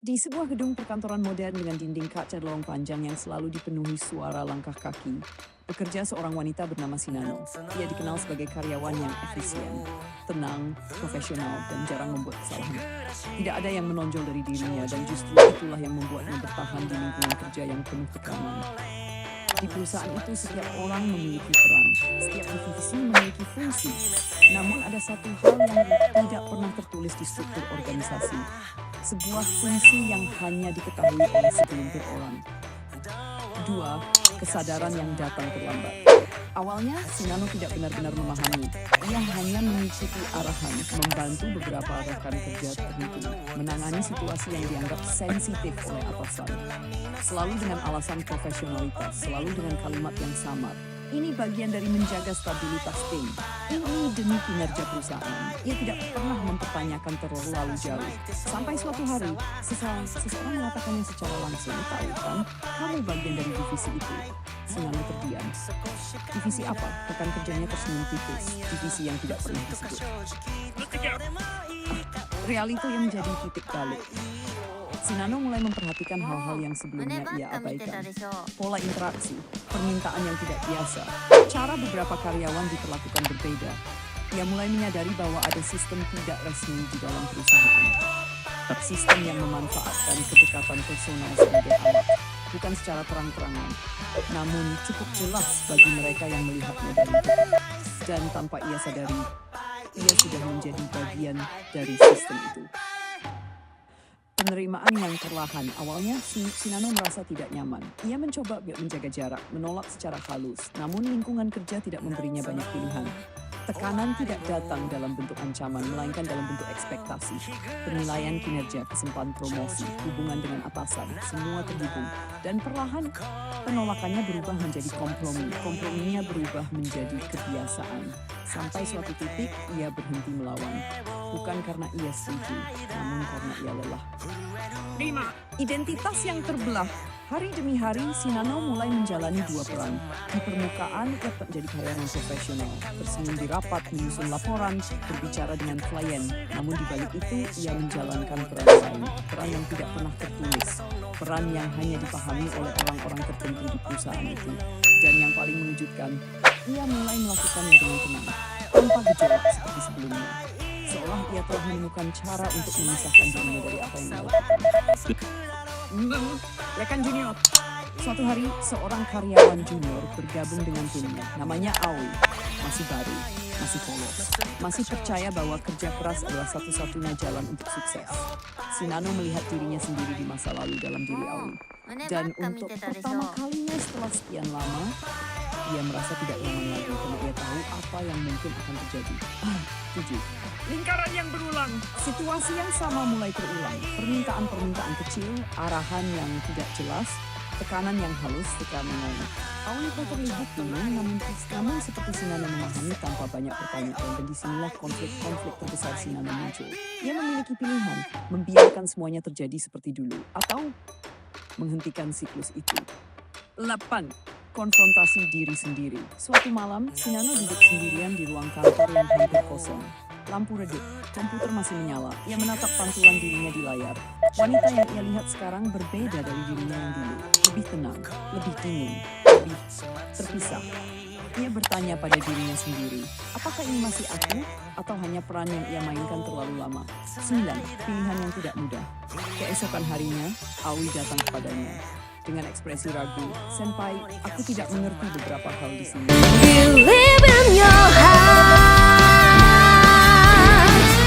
Di sebuah gedung perkantoran modern dengan dinding kaca lorong panjang yang selalu dipenuhi suara langkah kaki, bekerja seorang wanita bernama Sinano. Ia dikenal sebagai karyawan yang efisien, tenang, profesional, dan jarang membuat kesalahan. Tidak ada yang menonjol dari dirinya dan justru itulah yang membuatnya bertahan di lingkungan kerja yang penuh tekanan. Di perusahaan itu setiap orang memiliki peran, setiap divisi memiliki fungsi. Namun ada satu hal yang tidak pernah tertulis di struktur organisasi. Sebuah fungsi yang hanya diketahui oleh segelintir orang. Dua, kesadaran yang datang terlambat. Awalnya, Sinano tidak benar-benar memahami. Ia hanya mengikuti arahan, membantu beberapa rekan kerja tertentu, menangani situasi yang dianggap sensitif oleh atasan. Selalu dengan alasan profesionalitas, selalu dengan kalimat yang samar. Ini bagian dari menjaga stabilitas tim. Ini demi kinerja perusahaan. Ia tidak pernah mempertanyakan terlalu jauh. Sampai suatu hari, seseorang mengatakannya secara langsung, "Tahu kan, kamu bagian dari divisi itu." Sinano terdiam. Divisi apa? Rekan kerjanya tersenyum tipis. Divisi yang tidak pernah disebut. Realita yang menjadi titik balik. Sinano mulai memperhatikan hal-hal yang sebelumnya ia abaikan. Pola interaksi, permintaan yang tidak biasa, cara beberapa karyawan diperlakukan berbeda. Ia mulai menyadari bahwa ada sistem tidak resmi di dalam perusahaan. Sistem yang memanfaatkan kedekatan personal sebagai alat, bukan secara terang-terangan, namun cukup jelas bagi mereka yang melihatnya dari dekat. Dan tanpa ia sadari, ia sudah menjadi bagian dari sistem itu. Penerimaan yang perlahan. Awalnya, Sinano merasa tidak nyaman. Ia mencoba menjaga jarak, menolak secara halus. Namun lingkungan kerja tidak memberinya banyak pilihan. Tekanan tidak datang dalam bentuk ancaman, melainkan dalam bentuk ekspektasi. Penilaian kinerja, kesempatan promosi, hubungan dengan atasan, semua terhubung. Dan perlahan, penolakannya berubah menjadi kompromi. Komprominya berubah menjadi kebiasaan. Sampai suatu titik, ia berhenti melawan. Bukan karena ia setuju, namun karena ia lelah. 5. Identitas yang terbelah. Hari demi hari, Sinano mulai menjalani dua peran. Di permukaan, ia menjadi karyawan profesional, tersenyum di rapat, menyusun laporan, berbicara dengan klien. Namun di balik itu, ia menjalankan peran lain, peran yang tidak pernah tertulis, peran yang hanya dipahami oleh orang-orang tertentu di perusahaan itu. Dan yang paling mengejutkan, ia mulai melakukannya dengan tenang, tanpa gejolak seperti sebelumnya. Seolah ia telah menemukan cara untuk memisahkan dirinya dari apa yang ia lakukan. Rekan junior. Suatu hari, seorang karyawan junior bergabung dengan timnya. Namanya Aoi. Masih baru, masih polos, masih percaya bahwa kerja keras adalah satu-satunya jalan untuk sukses. Sinano melihat dirinya sendiri di masa lalu dalam diri Aoi. Dan untuk pertama kalinya setelah sekian lama, ia merasa tidak nyaman lagi karena ia tahu apa yang mungkin akan terjadi. 7. Lingkaran yang berulang. Situasi yang sama mulai terulang. Permintaan-permintaan kecil, arahan yang tidak jelas, tekanan yang halus, tekanan. Aoi terlihat bingung, namun seperti Sinano memahami tanpa banyak pertanyaan, dan disinilah konflik terbesar Sinano muncul. Ia memiliki pilihan, membiarkan semuanya terjadi seperti dulu, atau menghentikan siklus itu. 8. Konfrontasi diri sendiri. Suatu malam, Sinano duduk sendirian di ruang kantor yang hampir kosong. Lampu redup, komputer masih menyala. Ia menatap pantulan dirinya di layar. Wanita yang ia lihat sekarang berbeda dari dirinya yang dulu. Lebih tenang, lebih dingin, lebih terpisah. Ia bertanya pada dirinya sendiri, apakah ini masih aku atau hanya peran yang ia mainkan terlalu lama? 9. Pilihan yang tidak mudah. Keesokan harinya, Aoi datang kepadanya. Dengan ekspresi ragu, "Senpai, aku tidak mengerti beberapa hal di sini."